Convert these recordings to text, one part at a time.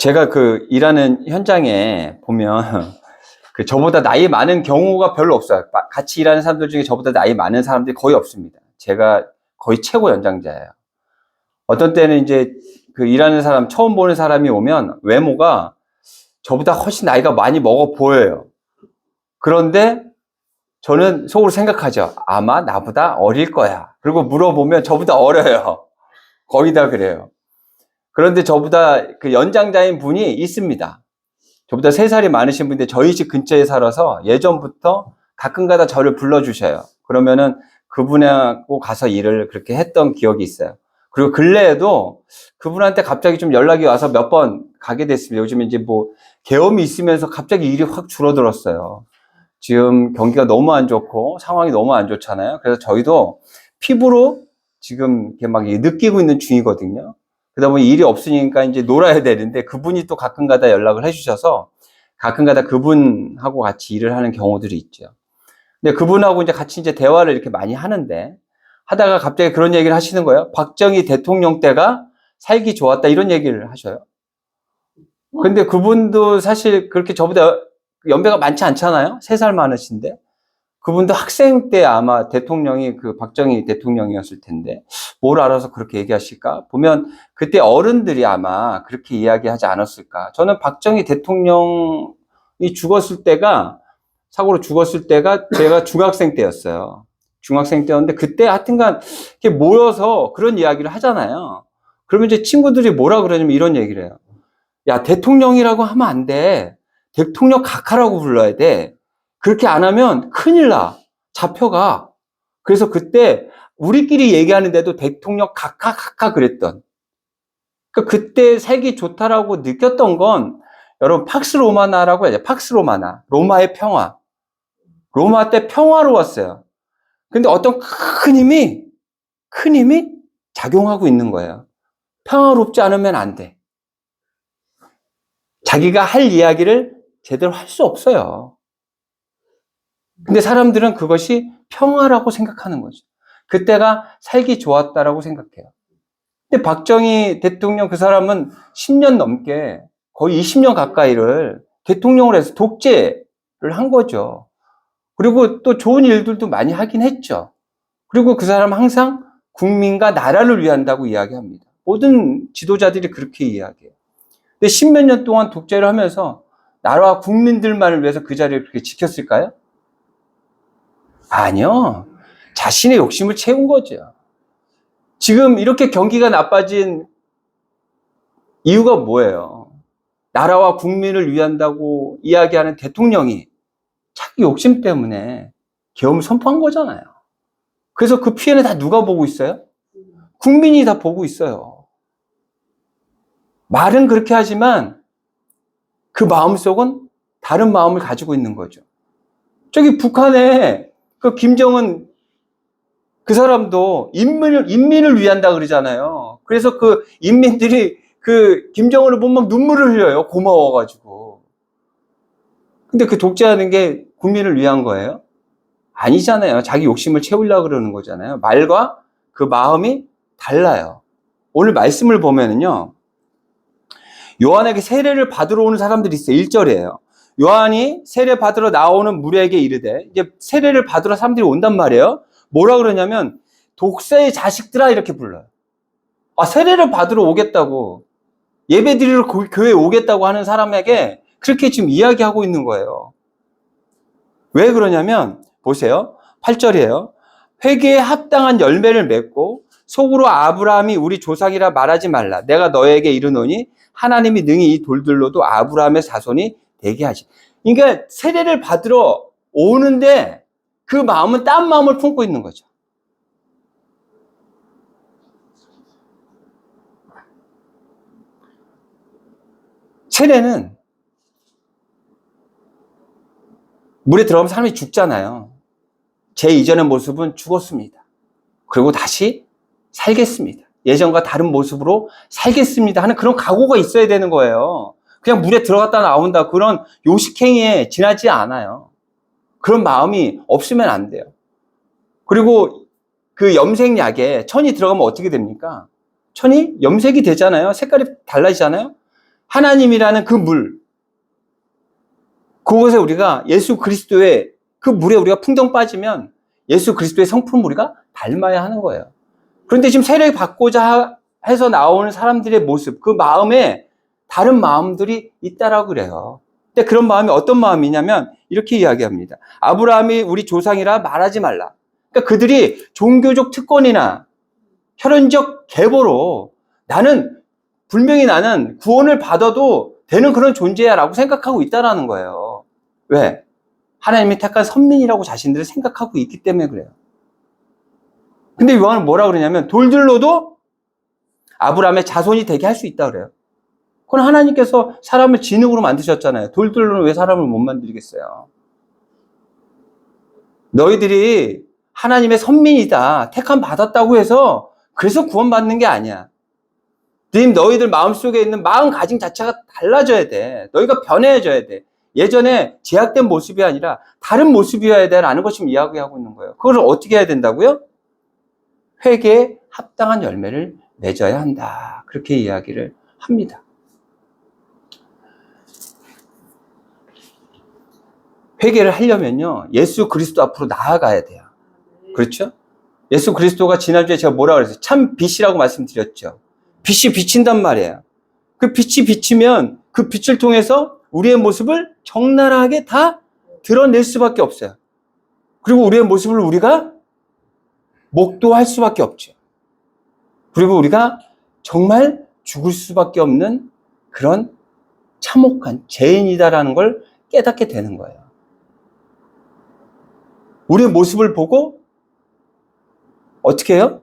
제가 그 일하는 현장에 보면 저보다 나이 많은 경우가 별로 없어요. 같이 일하는 사람들 중에 저보다 나이 많은 사람들이 거의 없습니다. 제가 거의 최고 연장자예요. 어떤 때는 이제 그 일하는 사람, 처음 보는 사람이 오면 외모가 저보다 훨씬 나이가 많이 먹어 보여요. 그런데 저는 속으로 생각하죠. 아마 나보다 어릴 거야. 그리고 물어보면 저보다 어려요. 거의 다 그래요. 그런데 저보다 그 연장자인 분이 있습니다. 저보다 3살이 많으신 분인데 저희 집 근처에 살아서 예전부터 가끔가다 저를 불러주셔요. 그러면은 그분하고 가서 일을 그렇게 했던 기억이 있어요. 그리고 근래에도 그분한테 갑자기 좀 연락이 와서 몇 번 가게 됐습니다. 요즘에 이제 뭐 계엄이 있으면서 갑자기 일이 확 줄어들었어요. 지금 경기가 너무 안 좋고 상황이 너무 안 좋잖아요. 그래서 저희도 피부로 지금 이렇게 막 느끼고 있는 중이거든요. 그러다 보니 일이 없으니까 이제 놀아야 되는데 그분이 또 가끔가다 연락을 해주셔서 가끔가다 그분하고 같이 일을 하는 경우들이 있죠. 근데 그분하고 이제 같이 이제 대화를 이렇게 많이 하는데 하다가 갑자기 그런 얘기를 하시는 거예요. 박정희 대통령 때가 살기 좋았다 이런 얘기를 하셔요. 근데 그분도 사실 그렇게 저보다 연배가 많지 않잖아요. 3살 많으신데. 그분도 학생 때 아마 대통령이 그 박정희 대통령이었을 텐데 뭘 알아서 그렇게 얘기하실까? 보면 그때 어른들이 아마 그렇게 이야기하지 않았을까? 저는 박정희 대통령이 죽었을 때가 사고로 죽었을 때가 제가 중학생 때였어요. 중학생 때였는데 그때 하여튼간 이렇게 모여서 그런 이야기를 하잖아요. 그러면 이제 친구들이 뭐라 그러냐면 이런 얘기를 해요. 야, 대통령이라고 하면 안 돼. 대통령 각하라고 불러야 돼. 그렇게 안 하면 큰일 나. 잡혀가. 그래서 그때 우리끼리 얘기하는데도 대통령 각하 그랬던. 그러니까 그때 살기 좋다라고 느꼈던 건 여러분 팍스 로마나라고 해야죠. 팍스 로마나. 로마의 평화. 로마 때 평화로웠어요. 근데 어떤 큰 힘이 작용하고 있는 거예요. 평화롭지 않으면 안 돼. 자기가 할 이야기를 제대로 할 수 없어요. 근데 사람들은 그것이 평화라고 생각하는 거죠. 그때가 살기 좋았다라고 생각해요. 근데 박정희 대통령 그 사람은 10년 넘게 거의 20년 가까이를 대통령을 해서 독재를 한 거죠. 그리고 또 좋은 일들도 많이 하긴 했죠. 그리고 그 사람은 항상 국민과 나라를 위한다고 이야기합니다. 모든 지도자들이 그렇게 이야기해요. 근데 10몇 년 동안 독재를 하면서 나라와 국민들만을 위해서 그 자리를 그렇게 지켰을까요? 아니요. 자신의 욕심을 채운 거죠. 지금 이렇게 경기가 나빠진 이유가 뭐예요? 나라와 국민을 위한다고 이야기하는 대통령이 자기 욕심 때문에 계엄을 선포한 거잖아요. 그래서 그 피해는 다 누가 보고 있어요? 국민이 다 보고 있어요. 말은 그렇게 하지만 그 마음속은 다른 마음을 가지고 있는 거죠. 저기 북한에 그 김정은 그 사람도 인민을 위한다 그러잖아요. 그래서 그 인민들이 그 김정은을 보면 막 눈물을 흘려요. 고마워가지고. 근데 그 독재하는 게 국민을 위한 거예요? 아니잖아요. 자기 욕심을 채우려고 그러는 거잖아요. 말과 그 마음이 달라요. 오늘 말씀을 보면은요. 요한에게 세례를 받으러 오는 사람들이 있어요. 1절이에요. 요한이 세례 받으러 나오는 무리에게 이르되, 이제 세례를 받으러 사람들이 온단 말이에요. 뭐라 그러냐면 독사의 자식들아 이렇게 불러요. 아, 세례를 받으러 오겠다고, 예배 드리러 교회에 오겠다고 하는 사람에게 그렇게 지금 이야기하고 있는 거예요. 왜 그러냐면 보세요. 8절이에요. 회개에 합당한 열매를 맺고 속으로 아브라함이 우리 조상이라 말하지 말라. 내가 너에게 이르노니 하나님이 능히 이 돌들로도 아브라함의 자손이 되게 하시. 그러니까 세례를 받으러 오는데 그 마음은 딴 마음을 품고 있는 거죠. 세례는 물에 들어가면 사람이 죽잖아요. 제 이전의 모습은 죽었습니다. 그리고 다시 살겠습니다. 예전과 다른 모습으로 살겠습니다 하는 그런 각오가 있어야 되는 거예요. 그냥 물에 들어갔다 나온다 그런 요식행위에 지나지 않아요. 그런 마음이 없으면 안 돼요. 그리고 그 염색약에 천이 들어가면 어떻게 됩니까? 천이 염색이 되잖아요. 색깔이 달라지잖아요. 하나님이라는 그 물, 그곳에 우리가 예수 그리스도의 그 물에 우리가 풍덩 빠지면 예수 그리스도의 성품을 우리가 닮아야 하는 거예요. 그런데 지금 세례 받고자 해서 나오는 사람들의 모습, 그 마음에 다른 마음들이 있다라고 그래요. 근데 그런 마음이 어떤 마음이냐면 이렇게 이야기합니다. 아브라함이 우리 조상이라 말하지 말라. 그러니까 그들이 종교적 특권이나 혈연적 계보로 분명히 나는 구원을 받아도 되는 그런 존재야 라고 생각하고 있다라는 거예요. 왜? 하나님이 택한 선민이라고 자신들을 생각하고 있기 때문에 그래요. 근데 요한은 뭐라 그러냐면 돌들로도 아브라함의 자손이 되게 할 수 있다 그래요. 그건 하나님께서 사람을 진흙으로 만드셨잖아요. 돌들로는 왜 사람을 못 만들겠어요? 너희들이 하나님의 선민이다, 택함 받았다고 해서 그래서 구원받는 게 아니야. 너희들 마음속에 있는 마음가짐 자체가 달라져야 돼. 너희가 변해져야 돼. 예전에 제약된 모습이 아니라 다른 모습이어야 돼라는 걸 지금 이야기하고 있는 거예요. 그걸 어떻게 해야 된다고요? 회개에 합당한 열매를 맺어야 한다. 그렇게 이야기를 합니다. 회개를 하려면요, 예수 그리스도 앞으로 나아가야 돼요. 그렇죠? 예수 그리스도가 지난주에 제가 뭐라고 그랬어요? 참 빛이라고 말씀드렸죠. 빛이 비친단 말이에요. 그 빛이 비치면 그 빛을 통해서 우리의 모습을 적나라하게 다 드러낼 수밖에 없어요. 그리고 우리의 모습을 우리가 목도할 수밖에 없죠. 그리고 우리가 정말 죽을 수밖에 없는 그런 참혹한 죄인이다라는 걸 깨닫게 되는 거예요. 우리의 모습을 보고 어떻게 해요?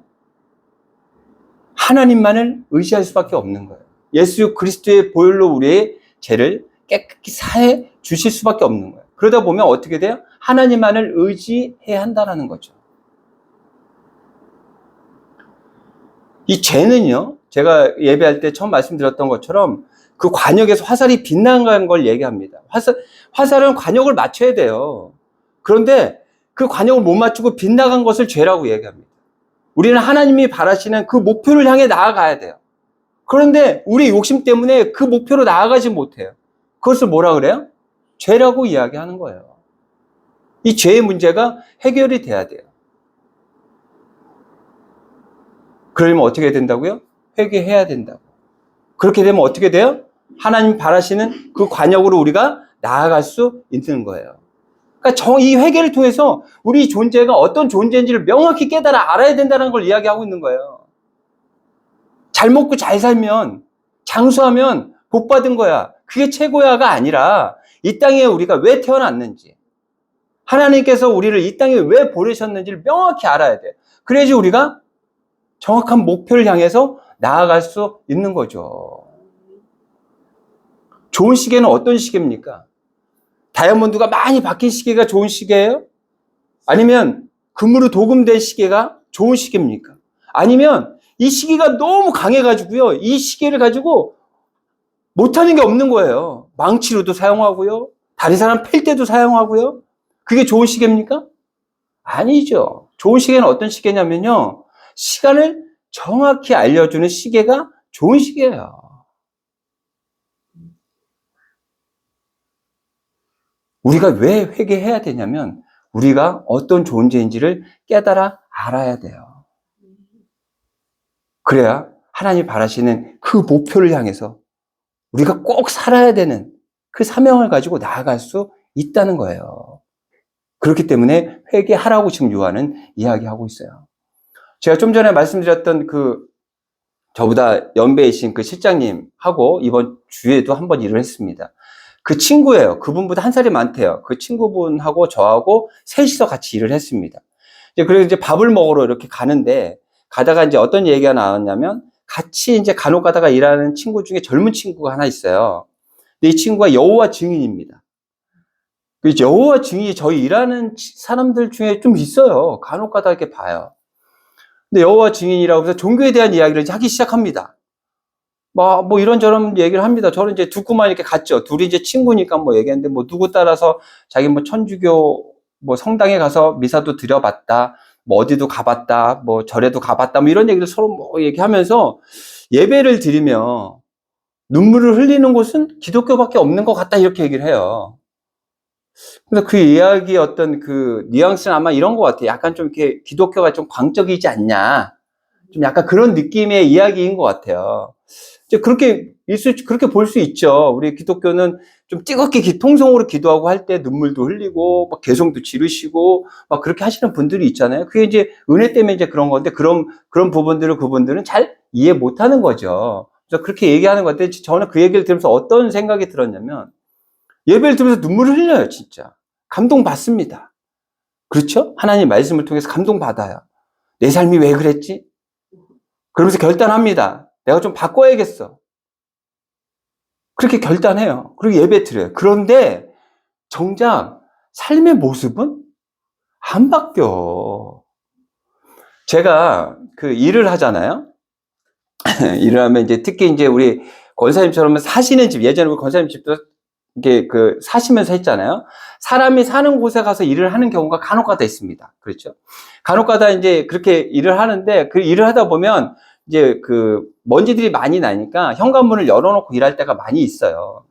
하나님만을 의지할 수밖에 없는 거예요. 예수 그리스도의 보혈로 우리의 죄를 깨끗이 사해 주실 수밖에 없는 거예요. 그러다 보면 어떻게 돼요? 하나님만을 의지해야 한다는 거죠. 이 죄는요, 제가 예배할 때 처음 말씀드렸던 것처럼 그 관역에서 화살이 빗나간 걸 얘기합니다. 화살은 관역을 맞춰야 돼요. 그런데 그 관역을 못 맞추고 빗나간 것을 죄라고 얘기합니다. 우리는 하나님이 바라시는 그 목표를 향해 나아가야 돼요. 그런데 우리 욕심 때문에 그 목표로 나아가지 못해요. 그것을 뭐라 그래요? 죄라고 이야기하는 거예요. 이 죄의 문제가 해결이 돼야 돼요. 그러면 어떻게 된다고요? 회개해야 된다고. 그렇게 되면 어떻게 돼요? 하나님 바라시는 그 관역으로 우리가 나아갈 수 있는 거예요. 그러니까 이 회개를 통해서 우리 존재가 어떤 존재인지를 명확히 깨달아 알아야 된다는 걸 이야기하고 있는 거예요. 잘 먹고 잘 살면, 장수하면 복 받은 거야. 그게 최고야가 아니라 이 땅에 우리가 왜 태어났는지, 하나님께서 우리를 이 땅에 왜 보내셨는지를 명확히 알아야 돼요. 그래야지 우리가 정확한 목표를 향해서 나아갈 수 있는 거죠. 좋은 시계는 어떤 시계입니까? 다이아몬드가 많이 박힌 시계가 좋은 시계예요? 아니면 금으로 도금된 시계가 좋은 시계입니까? 아니면 이 시계가 너무 강해가지고요, 이 시계를 가지고 못하는 게 없는 거예요. 망치로도 사용하고요, 다른 사람 팰 때도 사용하고요. 그게 좋은 시계입니까? 아니죠. 좋은 시계는 어떤 시계냐면요, 시간을 정확히 알려주는 시계가 좋은 시계예요. 우리가 왜 회개해야 되냐면 우리가 어떤 존재인지를 깨달아 알아야 돼요. 그래야 하나님이 바라시는 그 목표를 향해서 우리가 꼭 살아야 되는 그 사명을 가지고 나아갈 수 있다는 거예요. 그렇기 때문에 회개하라고 지금 요한은 이야기하고 있어요. 제가 좀 전에 말씀드렸던 저보다 연배이신 그 실장님하고 이번 주에도 한번 일을 했습니다. 그 친구예요. 그분보다 한 살이 많대요. 그 친구분하고 저하고 셋이서 같이 일을 했습니다. 그래서 이제 밥을 먹으러 이렇게 가는데, 가다가 이제 어떤 얘기가 나왔냐면, 같이 이제 간혹 가다가 일하는 친구 중에 젊은 친구가 하나 있어요. 근데 이 친구가 여호와 증인입니다. 그 여호와 증인이 저희 일하는 사람들 중에 좀 있어요. 간혹 가다 이렇게 봐요. 근데 여호와 증인이라고 해서 종교에 대한 이야기를 이제 하기 시작합니다. 뭐 이런저런 얘기를 합니다. 저는 이제 듣고만 이렇게 갔죠. 둘이 이제 친구니까 뭐 얘기했는데, 뭐 누구 따라서 자기 뭐 천주교 뭐 성당에 가서 미사도 드려봤다, 뭐 어디도 가봤다, 뭐 절에도 가봤다, 뭐 이런 얘기를 서로 뭐 얘기하면서 예배를 드리며 눈물을 흘리는 곳은 기독교밖에 없는 것 같다 이렇게 얘기를 해요. 그래서 그 이야기의 어떤 그 뉘앙스는 아마 이런 것 같아요. 약간 좀 이렇게 기독교가 좀 광적이지 않냐. 좀 약간 그런 느낌의 이야기인 것 같아요. 이제 그렇게 볼 수 있죠. 우리 기독교는 좀 뜨겁게 통성으로 기도하고 할 때 눈물도 흘리고, 막 개성도 지르시고, 막 그렇게 하시는 분들이 있잖아요. 그게 이제 은혜 때문에 이제 그런 건데, 그런 부분들을 그분들은 잘 이해 못 하는 거죠. 그래서 그렇게 얘기하는 것 같아요. 저는 그 얘기를 들으면서 어떤 생각이 들었냐면, 예배를 들으면서 눈물을 흘려요, 진짜. 감동받습니다. 그렇죠? 하나님 말씀을 통해서 감동받아요. 내 삶이 왜 그랬지? 그러면서 결단합니다. 내가 좀 바꿔야겠어. 그렇게 결단해요. 그리고 예배 드려요. 그런데 정작 삶의 모습은 안 바뀌어. 제가 그 일을 하잖아요. 일을 하면 이제 특히 이제 우리 권사님처럼 사시는 집, 예전에 우리 권사님 집도 이게 그 사시면서 했잖아요. 사람이 사는 곳에 가서 일을 하는 경우가 간혹가다 있습니다. 그렇죠? 간혹가다 이제 그렇게 일을 하는데 그 일을 하다 보면 이제 그 먼지들이 많이 나니까 현관문을 열어놓고 일할 때가 많이 있어요.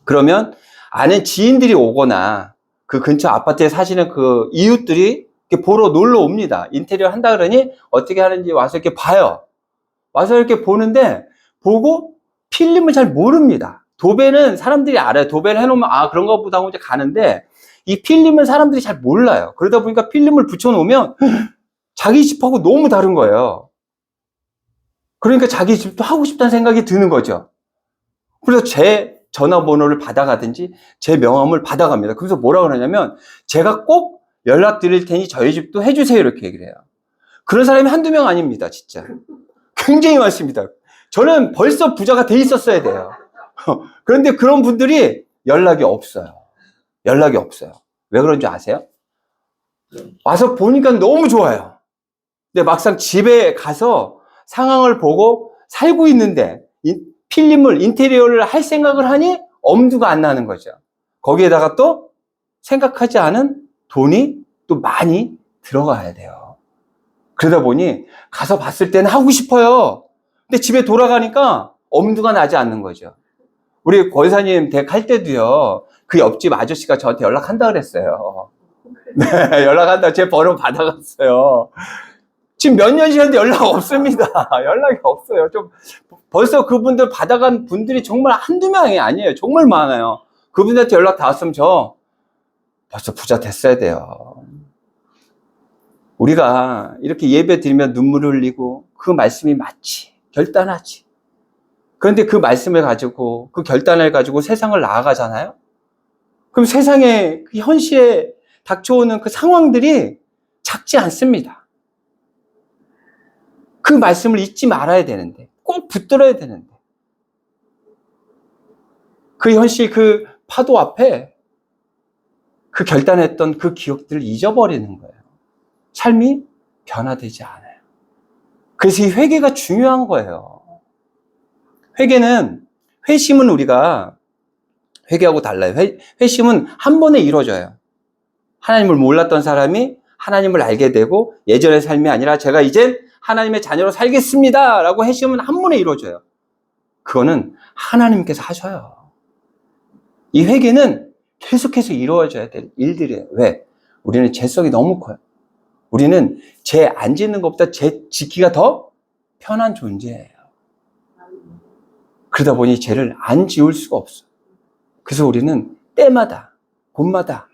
그러면 아는 지인들이 오거나 그 근처 아파트에 사시는 그 이웃들이 이렇게 보러 놀러 옵니다. 인테리어 한다 그러니 어떻게 하는지 와서 이렇게 봐요. 와서 이렇게 보는데 보고 필름을 잘 모릅니다. 도배는 사람들이 알아요. 도배를 해놓으면 아 그런가 보다 하고 이제 가는데 이 필름은 사람들이 잘 몰라요. 그러다 보니까 필름을 붙여놓으면 자기 집하고 너무 다른 거예요. 그러니까 자기 집도 하고 싶다는 생각이 드는 거죠. 그래서 제 전화번호를 받아가든지 제 명함을 받아갑니다. 그래서 뭐라 그러냐면 제가 꼭 연락드릴 테니 저희 집도 해주세요 이렇게 얘기를 해요. 그런 사람이 한두 명 아닙니다. 진짜 굉장히 많습니다. 저는 벌써 부자가 돼 있었어야 돼요. 그런데 그런 분들이 연락이 없어요. 연락이 없어요. 왜 그런지 아세요? 와서 보니까 너무 좋아요. 근데 막상 집에 가서 상황을 보고 살고 있는데 필름을 인테리어를 할 생각을 하니 엄두가 안 나는 거죠. 거기에다가 또 생각하지 않은 돈이 또 많이 들어가야 돼요. 그러다 보니 가서 봤을 때는 하고 싶어요. 근데 집에 돌아가니까 엄두가 나지 않는 거죠. 우리 권사님 댁 할 때도요. 그 옆집 아저씨가 저한테 연락한다 그랬어요. 네, 연락한다. 제 번호 받아갔어요. 지금 몇 년 지났는데 연락 없습니다. 연락이 없어요. 좀 벌써 그분들 받아간 분들이 정말 한두 명이 아니에요. 정말 많아요. 그분들한테 연락 닿았으면 저 벌써 부자 됐어야 돼요. 우리가 이렇게 예배 드리면 눈물을 흘리고 그 말씀이 맞지, 결단하지. 그런데 그 말씀을 가지고 그 결단을 가지고 세상을 나아가잖아요. 그럼 세상에 그 현실에 닥쳐오는 그 상황들이 작지 않습니다. 그 말씀을 잊지 말아야 되는데 꼭 붙들어야 되는데 그 현실 그 파도 앞에 그 결단했던 그 기억들을 잊어버리는 거예요. 삶이 변화되지 않아요. 그래서 이 회개가 중요한 거예요. 회심은 우리가 회개하고 달라요. 회심은 한 번에 이루어져요. 하나님을 몰랐던 사람이 하나님을 알게 되고 예전의 삶이 아니라 제가 이제 하나님의 자녀로 살겠습니다 라고 회심은 한 번에 이루어져요. 그거는 하나님께서 하셔요. 이 회개는 계속해서 이루어져야 될 일들이에요. 왜? 우리는 죄성이 너무 커요. 우리는 죄 안 짓는 것보다 죄 짓기가 더 편한 존재예요. 그러다 보니 죄를 안 지울 수가 없어요. 그래서 우리는 때마다, 곳마다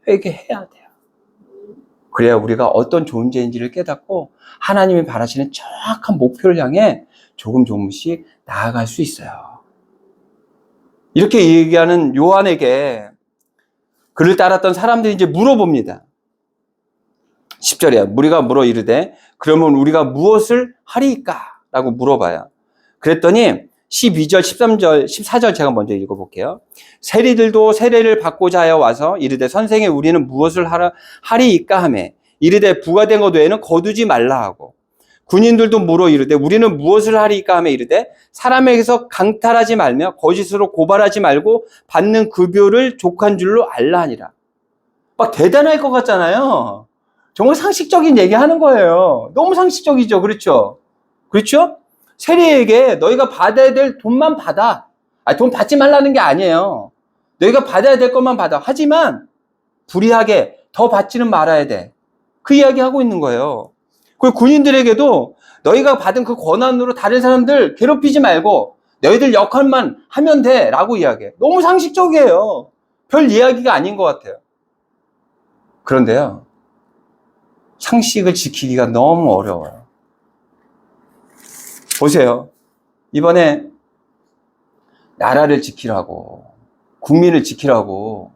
회개해야 돼요. 그래야 우리가 어떤 존재인지를 깨닫고 하나님이 바라시는 정확한 목표를 향해 조금씩 나아갈 수 있어요. 이렇게 얘기하는 요한에게 그를 따랐던 사람들이 이제 물어봅니다. 10절에 우리가 물어 이르되 그러면 우리가 무엇을 하리이까? 라고 물어봐요. 그랬더니 12절, 13절, 14절 제가 먼저 읽어볼게요. 세리들도 세례를 받고자 하여 와서 이르되 선생에 우리는 무엇을 하리이까 하매 이르되 부과된 것 외에는 거두지 말라 하고 군인들도 물어 이르되 우리는 무엇을 하리이까 하매 이르되 사람에게서 강탈하지 말며 거짓으로 고발하지 말고 받는 급여를 족한 줄로 알라 하니라. 막 대단할 것 같잖아요. 정말 상식적인 얘기 하는 거예요. 너무 상식적이죠. 그렇죠? 그렇죠? 세리에게 너희가 받아야 될 돈만 받아. 돈 받지 말라는 게 아니에요. 너희가 받아야 될 것만 받아. 하지만 불이하게 더 받지는 말아야 돼. 그 이야기 하고 있는 거예요. 그리고 군인들에게도 너희가 받은 그 권한으로 다른 사람들 괴롭히지 말고 너희들 역할만 하면 돼 라고 이야기해. 너무 상식적이에요. 별 이야기가 아닌 것 같아요. 그런데요, 상식을 지키기가 너무 어려워요. 보세요. 이번에 나라를 지키라고, 국민을 지키라고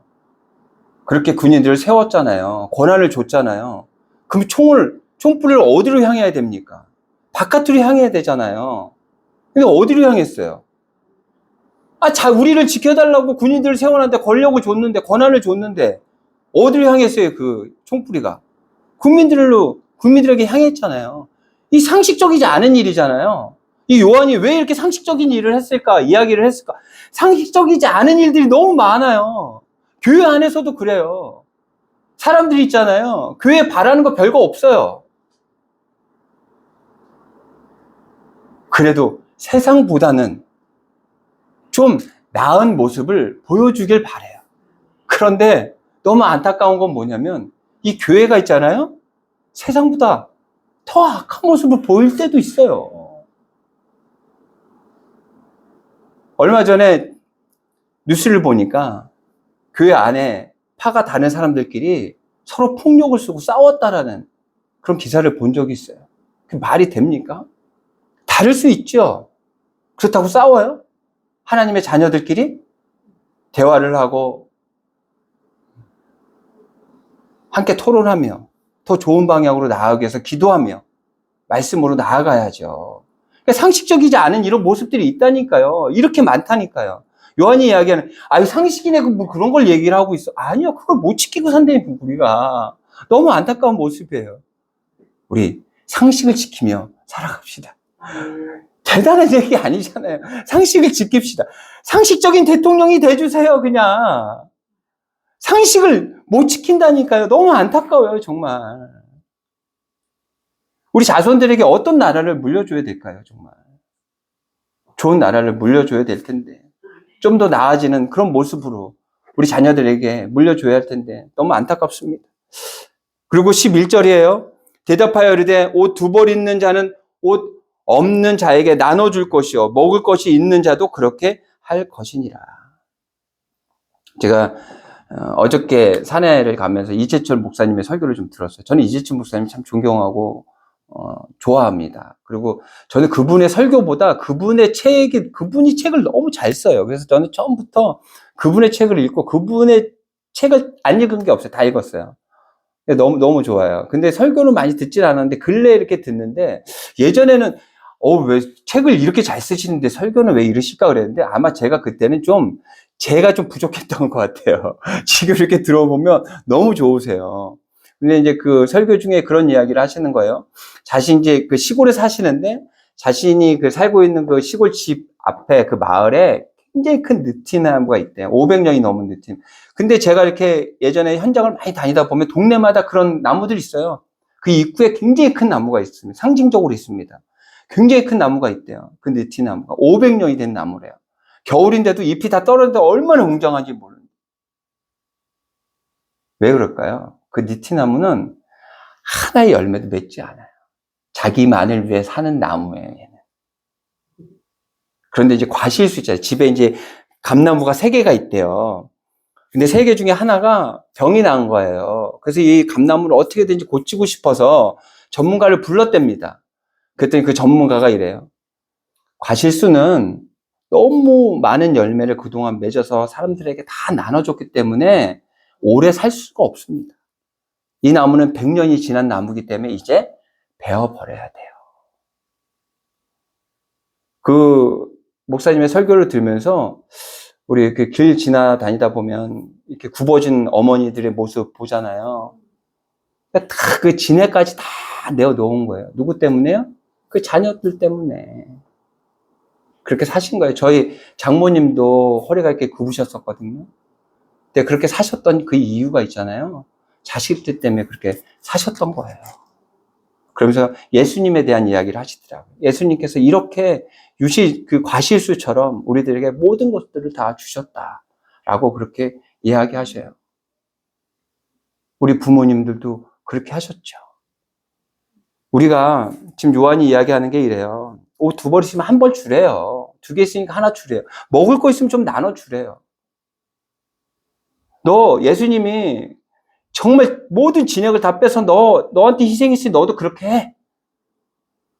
그렇게 군인들을 세웠잖아요. 권한을 줬잖아요. 그럼 총불을 어디로 향해야 됩니까? 바깥으로 향해야 되잖아요. 근데 어디로 향했어요? 우리를 지켜달라고 군인들을 세워놨는데 권력을 줬는데, 권한을 줬는데, 어디로 향했어요, 그 총뿌리가? 국민들에게 향했잖아요. 이 상식적이지 않은 일이잖아요. 이 요한이 왜 이렇게 상식적인 일을 했을까, 이야기를 했을까? 상식적이지 않은 일들이 너무 많아요. 교회 안에서도 그래요. 사람들이 있잖아요. 교회 바라는 거 별거 없어요. 그래도 세상보다는 좀 나은 모습을 보여주길 바래요. 그런데 너무 안타까운 건 뭐냐면 이 교회가 있잖아요. 세상보다 더 악한 모습을 보일 때도 있어요. 얼마 전에 뉴스를 보니까 교회 안에 파가 다른 사람들끼리 서로 폭력을 쓰고 싸웠다라는 그런 기사를 본 적이 있어요. 그 말이 됩니까? 다를 수 있죠. 그렇다고 싸워요? 하나님의 자녀들끼리 대화를 하고 함께 토론하며 더 좋은 방향으로 나아가기 위해서 기도하며 말씀으로 나아가야죠. 그러니까 상식적이지 않은 이런 모습들이 있다니까요. 이렇게 많다니까요. 요한이 이야기하는 상식이네 뭐 그런 걸 얘기를 하고 있어. 아니요. 그걸 못 지키고 산다니까 우리가. 너무 안타까운 모습이에요. 우리 상식을 지키며 살아갑시다. 대단한 얘기 아니잖아요. 상식을 지킵시다. 상식적인 대통령이 돼주세요, 그냥. 상식을 못 지킨다니까요. 너무 안타까워요, 정말. 우리 자손들에게 어떤 나라를 물려줘야 될까요, 정말. 좋은 나라를 물려줘야 될 텐데. 좀 더 나아지는 그런 모습으로 우리 자녀들에게 물려줘야 할 텐데 너무 안타깝습니다. 그리고 11절이에요. 대답하여 이르되 옷 두 벌 있는 자는 옷 없는 자에게 나눠줄 것이요 먹을 것이 있는 자도 그렇게 할 것이니라. 제가 어저께 산에를 가면서 이재철 목사님의 설교를 좀 들었어요. 저는 이재철 목사님 참 존경하고 좋아합니다. 그리고 저는 그분의 설교보다 그분이 책을 너무 잘 써요. 그래서 저는 처음부터 그분의 책을 읽고 그분의 책을 안 읽은 게 없어요. 다 읽었어요. 너무 좋아요. 근데 설교는 많이 듣질 않았는데 근래에 이렇게 듣는데 예전에는 왜 책을 이렇게 잘 쓰시는데 설교는 왜 이러실까 그랬는데 아마 제가 그때는 제가 좀 부족했던 것 같아요. 지금 이렇게 들어보면 너무 좋으세요. 근데 이제 그 설교 중에 그런 이야기를 하시는 거예요. 자신이 이제 그 시골에 사시는데 자신이 그 살고 있는 그 시골 집 앞에 그 마을에 굉장히 큰 느티나무가 있대요. 500년이 넘은 느티나무. 근데 제가 이렇게 예전에 현장을 많이 다니다 보면 동네마다 그런 나무들이 있어요. 그 입구에 굉장히 큰 나무가 있습니다. 상징적으로 있습니다. 굉장히 큰 나무가 있대요. 그 느티나무가 500년이 된 나무래요. 겨울인데도 잎이 다 떨어졌는데 얼마나 웅장한지 모르는데. 왜 그럴까요? 그 느티나무는 하나의 열매도 맺지 않아요. 자기만을 위해 사는 나무예요, 얘는. 그런데 이제 과실 수 있잖아요. 집에 이제 감나무가 3개가 있대요. 근데 3개 중에 하나가 병이 난 거예요. 그래서 이 감나무를 어떻게든지 고치고 싶어서 전문가를 불렀답니다. 그랬더니 그 전문가가 이래요. 과실수는 너무 많은 열매를 그동안 맺어서 사람들에게 다 나눠줬기 때문에 오래 살 수가 없습니다. 이 나무는 100년이 지난 나무이기 때문에 이제 베어버려야 돼요. 그 목사님의 설교를 들으면서 우리 이렇게 길 지나다니다 보면 이렇게 굽어진 어머니들의 모습 보잖아요. 다 그 진해까지 다 내어놓은 거예요. 누구 때문에요? 그 자녀들 때문에. 그렇게 사신 거예요. 저희 장모님도 허리가 이렇게 굽으셨었거든요. 근데 그렇게 사셨던 그 이유가 있잖아요. 자식들 때문에 그렇게 사셨던 거예요. 그러면서 예수님에 대한 이야기를 하시더라고요. 예수님께서 이렇게 과실수처럼 우리들에게 모든 것들을 다 주셨다라고 그렇게 이야기하셔요. 우리 부모님들도 그렇게 하셨죠. 우리가 지금 요한이 이야기하는 게 이래요. 옷 2벌 있으면 1벌 주래요. 2개 있으니까 하나 주래요. 먹을 거 있으면 좀 나눠 주래요. 너 예수님이 정말 모든 진액을 다 빼서 너한테 희생했으니 너도 그렇게 해.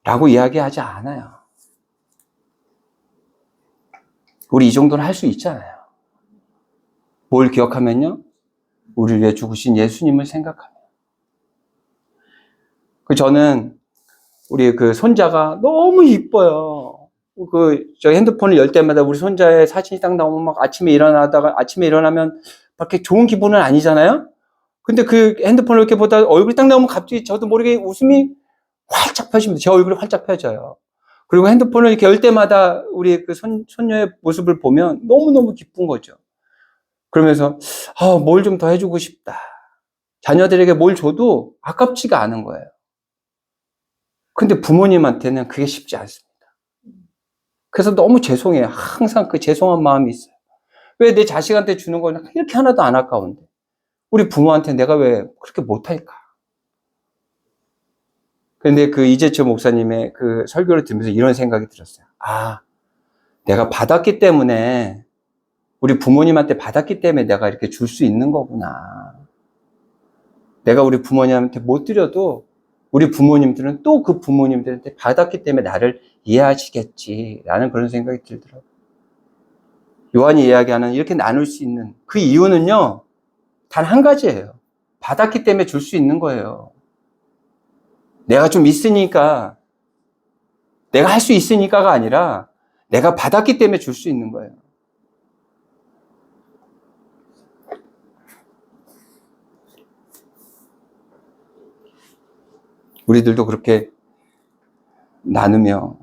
라고 이야기하지 않아요. 우리 이 정도는 할 수 있잖아요. 뭘 기억하면요? 우리를 위해 죽으신 예수님을 생각하면. 저는 우리 그 손자가 너무 이뻐요. 저 핸드폰을 열 때마다 우리 손자의 사진이 딱 나오면 막 아침에 일어나면 그렇게 좋은 기분은 아니잖아요? 근데 그 핸드폰을 이렇게 보다 얼굴이 딱 나오면 갑자기 저도 모르게 웃음이 활짝 펴집니다. 제 얼굴이 활짝 펴져요. 그리고 핸드폰을 이렇게 열 때마다 우리 그 손녀의 모습을 보면 너무너무 기쁜 거죠. 그러면서, 뭘 좀 더 해주고 싶다. 자녀들에게 뭘 줘도 아깝지가 않은 거예요. 근데 부모님한테는 그게 쉽지 않습니다. 그래서 너무 죄송해요. 항상 그 죄송한 마음이 있어요. 왜 내 자식한테 주는 건 이렇게 하나도 안 아까운데 우리 부모한테 내가 왜 그렇게 못할까? 근데 그 이재철 목사님의 그 설교를 들으면서 이런 생각이 들었어요. 내가 받았기 때문에 우리 부모님한테 받았기 때문에 내가 이렇게 줄 수 있는 거구나. 내가 우리 부모님한테 못 드려도 우리 부모님들은 또 그 부모님들한테 받았기 때문에 나를 이해하시겠지라는 그런 생각이 들더라고요. 요한이 이야기하는 이렇게 나눌 수 있는 그 이유는요, 단 한 가지예요. 받았기 때문에 줄 수 있는 거예요. 내가 좀 있으니까, 내가 할 수 있으니까가 아니라 내가 받았기 때문에 줄 수 있는 거예요. 우리들도 그렇게 나누며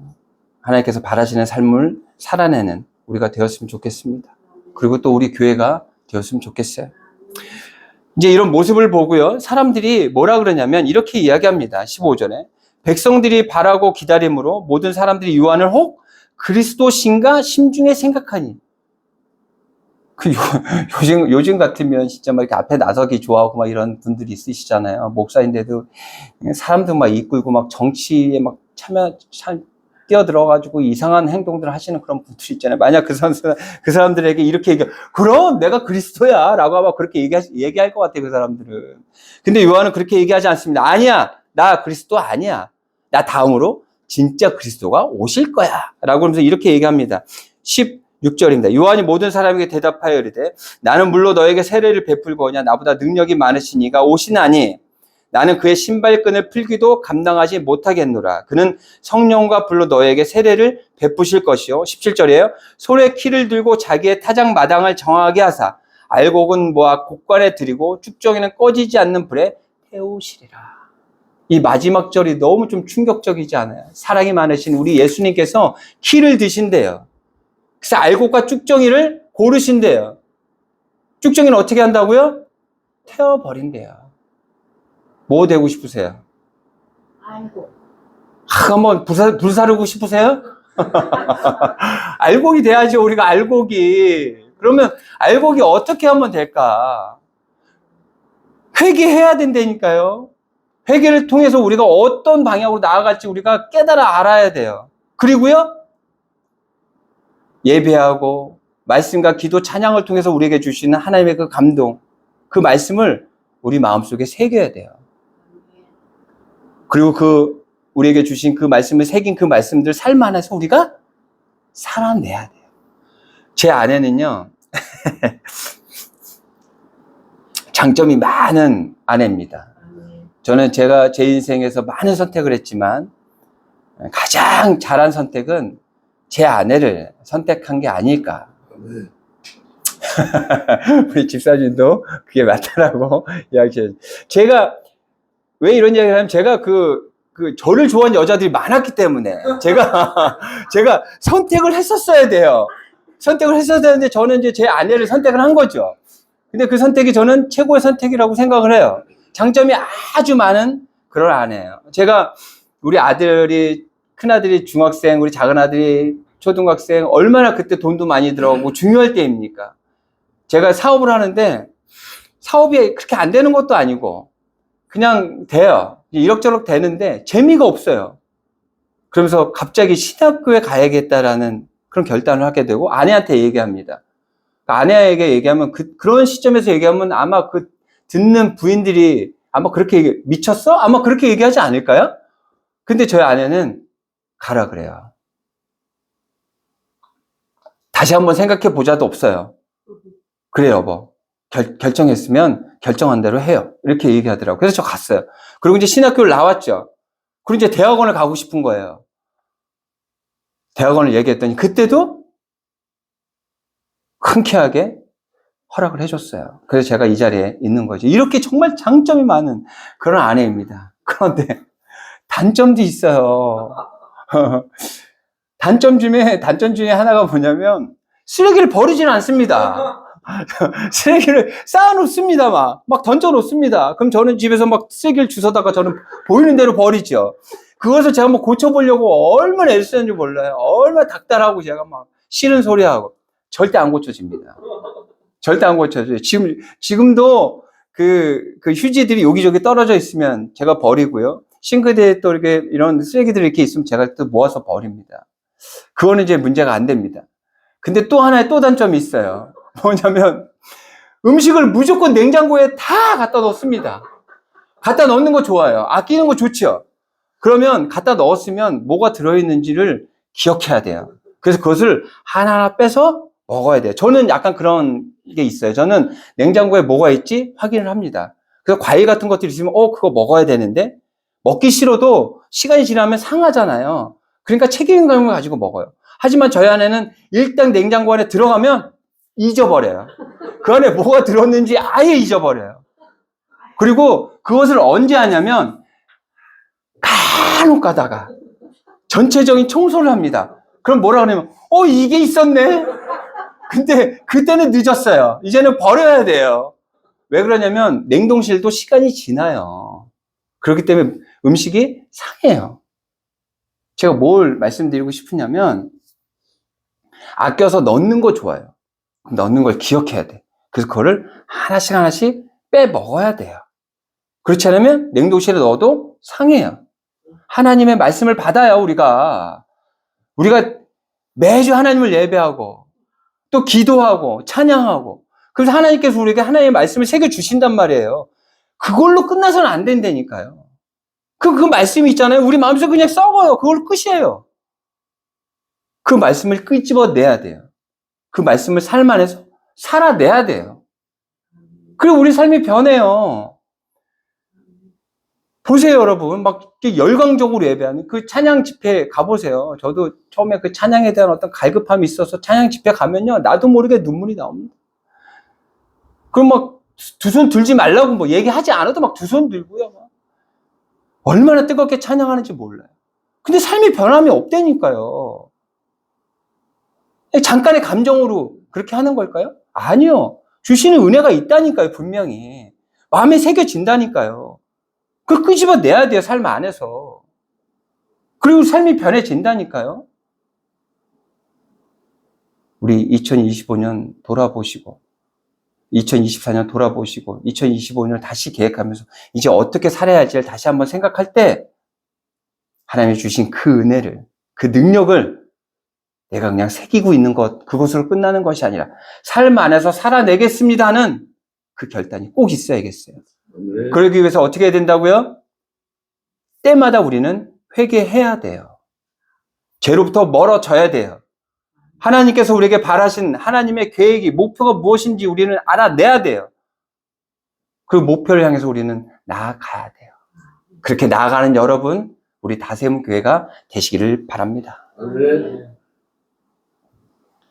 하나님께서 바라시는 삶을 살아내는 우리가 되었으면 좋겠습니다. 그리고 또 우리 교회가 되었으면 좋겠어요. 이제 이런 모습을 보고요, 사람들이 뭐라 그러냐면 이렇게 이야기합니다. 15절에 백성들이 바라고 기다림으로 모든 사람들이 요한을 혹 그리스도신가 심중에 생각하니. 요즘 같으면 진짜 막 이렇게 앞에 나서기 좋아하고 막 이런 분들이 있으시잖아요. 목사인데도 사람들 막 이끌고 막 정치에 막 뛰어들어가지고 이상한 행동들을 하시는 그런 분들이 있잖아요. 만약 그 사람들에게 이렇게 그럼 내가 그리스도야 라고 아마 그렇게 얘기할 것 같아요, 그 사람들은. 근데 요한은 그렇게 얘기하지 않습니다. 아니야, 나 그리스도 아니야. 나 다음으로 진짜 그리스도가 오실 거야 라고 하면서 이렇게 얘기합니다. 16절입니다. 요한이 모든 사람에게 대답하여 이르되 나는 물론 너에게 세례를 베풀거냐 나보다 능력이 많으시니가 오시나니 나는 그의 신발끈을 풀기도 감당하지 못하겠노라. 그는 성령과 불로 너에게 세례를 베푸실 것이요. 17절이에요. 손에 키를 들고 자기의 타작 마당을 정하게 하사 알곡은 모아 곡관에 들이고 쭉정이는 꺼지지 않는 불에 태우시리라. 이 마지막 절이 너무 좀 충격적이지 않아요? 사랑이 많으신 우리 예수님께서 키를 드신대요. 그래서 알곡과 쭉정이를 고르신대요. 쭉정이는 어떻게 한다고요? 태워버린대요. 뭐 되고 싶으세요? 알곡. 한번 불사르고 싶으세요? 알곡이 돼야죠. 우리가 알곡이. 그러면 알곡이 어떻게 하면 될까? 회개해야 된다니까요. 회개를 통해서 우리가 어떤 방향으로 나아갈지 우리가 깨달아 알아야 돼요. 그리고요, 예배하고 말씀과 기도 찬양을 통해서 우리에게 주시는 하나님의 그 감동, 그 말씀을 우리 마음속에 새겨야 돼요. 그리고 우리에게 주신 그 말씀을 새긴 그 말씀들 삶 안에서 우리가 살아내야 돼요. 제 아내는요, 장점이 많은 아내입니다. 저는 제가 제 인생에서 많은 선택을 했지만 가장 잘한 선택은 제 아내를 선택한 게 아닐까. 우리 집사님도 그게 맞다라고 이야기해요. 제가 왜 이런 이야기를 하냐면 제가 저를 좋아하는 여자들이 많았기 때문에 제가 선택을 했었어야 돼요. 선택을 했어야 되는데 저는 이제 제 아내를 선택을 한 거죠. 근데 그 선택이 저는 최고의 선택이라고 생각을 해요. 장점이 아주 많은 그럴 아내예요. 제가 우리 아들이, 큰아들이 중학생, 우리 작은아들이 초등학생, 얼마나 그때 돈도 많이 들어가고 중요할 때입니까? 제가 사업을 하는데 사업이 그렇게 안 되는 것도 아니고 그냥 돼요. 이럭저럭 되는데 재미가 없어요. 그러면서 갑자기 신학교에 가야겠다라는 그런 결단을 하게 되고 아내한테 얘기합니다. 아내에게 얘기하면 그런 시점에서 얘기하면 아마 그 듣는 부인들이 아마 그렇게 미쳤어? 아마 그렇게 얘기하지 않을까요? 근데 저희 아내는 가라 그래요. 다시 한번 생각해 보자도 없어요. 그래 여보, 결정했으면 결정한 대로 해요. 이렇게 얘기하더라고요. 그래서 저 갔어요. 그리고 이제 신학교를 나왔죠. 그리고 이제 대학원을 가고 싶은 거예요. 대학원을 얘기했더니 그때도 흔쾌하게 허락을 해줬어요. 그래서 제가 이 자리에 있는 거죠. 이렇게 정말 장점이 많은 그런 아내입니다. 그런데 단점도 있어요. 단점 중에 하나가 뭐냐면 쓰레기를 버리지는 않습니다. 쓰레기를 쌓아놓습니다. 막 던져놓습니다. 그럼 저는 집에서 막 쓰레기를 주워다가 저는 보이는 대로 버리죠. 그것을 제가 뭐 고쳐보려고 얼마나 애쓰는지 몰라요. 얼마나 닥달하고 제가 막 싫은 소리하고 절대 안 고쳐집니다. 절대 안 고쳐져요. 지금도 그 휴지들이 여기저기 떨어져 있으면 제가 버리고요. 싱크대에 또 이렇게 이런 쓰레기들이 이렇게 있으면 제가 또 모아서 버립니다. 그거는 이제 문제가 안 됩니다. 근데 또 하나의 또 단점이 있어요. 뭐냐면 음식을 무조건 냉장고에 다 갖다 넣습니다. 갖다 넣는 거 좋아요. 아끼는 거 좋죠. 그러면 갖다 넣었으면 뭐가 들어있는지를 기억해야 돼요. 그래서 그것을 하나하나 빼서 먹어야 돼요. 저는 약간 그런 게 있어요. 저는 냉장고에 뭐가 있지 확인을 합니다. 그래서 과일 같은 것들이 있으면 그거 먹어야 되는데 먹기 싫어도 시간이 지나면 상하잖아요. 그러니까 책임감을 가지고 먹어요. 하지만 저희 아내는 일단 냉장고 안에 들어가면 잊어버려요. 그 안에 뭐가 들었는지 아예 잊어버려요. 그리고 그것을 언제 하냐면 간혹 가다가 전체적인 청소를 합니다. 그럼 뭐라 그러냐면 이게 있었네. 근데 그때는 늦었어요. 이제는 버려야 돼요. 왜 그러냐면 냉동실도 시간이 지나요. 그렇기 때문에 음식이 상해요. 제가 뭘 말씀드리고 싶으냐면 아껴서 넣는 거 좋아요. 넣는 걸 기억해야 돼. 그래서 그거를 하나씩 빼 먹어야 돼요. 그렇지 않으면 냉동실에 넣어도 상해요. 하나님의 말씀을 받아야 우리가 매주 하나님을 예배하고 또 기도하고 찬양하고 그래서 하나님께서 우리에게 하나님의 말씀을 새겨주신단 말이에요. 그걸로 끝나서는 안 된다니까요. 그 말씀이 있잖아요. 우리 마음속에 그냥 썩어요. 그걸 끝이에요. 그 말씀을 끄집어내야 돼요. 그 말씀을 삶 안에서 살아내야 돼요. 그리고 우리 삶이 변해요. 보세요, 여러분. 막 열광적으로 예배하는 그 찬양 집회 가보세요. 저도 처음에 그 찬양에 대한 어떤 갈급함이 있어서 찬양 집회 가면요. 나도 모르게 눈물이 나옵니다. 그럼 막 두 손 들지 말라고 뭐 얘기하지 않아도 막 두 손 들고요. 막. 얼마나 뜨겁게 찬양하는지 몰라요. 근데 삶이 변함이 없다니까요. 잠깐의 감정으로 그렇게 하는 걸까요? 아니요. 주시는 은혜가 있다니까요, 분명히. 마음에 새겨진다니까요. 그걸 끄집어내야 돼요, 삶 안에서. 그리고 삶이 변해진다니까요. 우리 2025년 돌아보시고, 2024년 돌아보시고, 2025년을 다시 계획하면서 이제 어떻게 살아야 할지를 다시 한번 생각할 때 하나님이 주신 그 은혜를, 그 능력을 내가 그냥 새기고 있는 것, 그것으로 끝나는 것이 아니라 삶 안에서 살아내겠습니다 하는 그 결단이 꼭 있어야겠어요. 네. 그러기 위해서 어떻게 해야 된다고요? 때마다 우리는 회개해야 돼요. 죄로부터 멀어져야 돼요. 하나님께서 우리에게 바라신 하나님의 계획이, 목표가 무엇인지 우리는 알아내야 돼요. 그 목표를 향해서 우리는 나아가야 돼요. 그렇게 나아가는 여러분, 우리 다세움 교회가 되시기를 바랍니다. 네.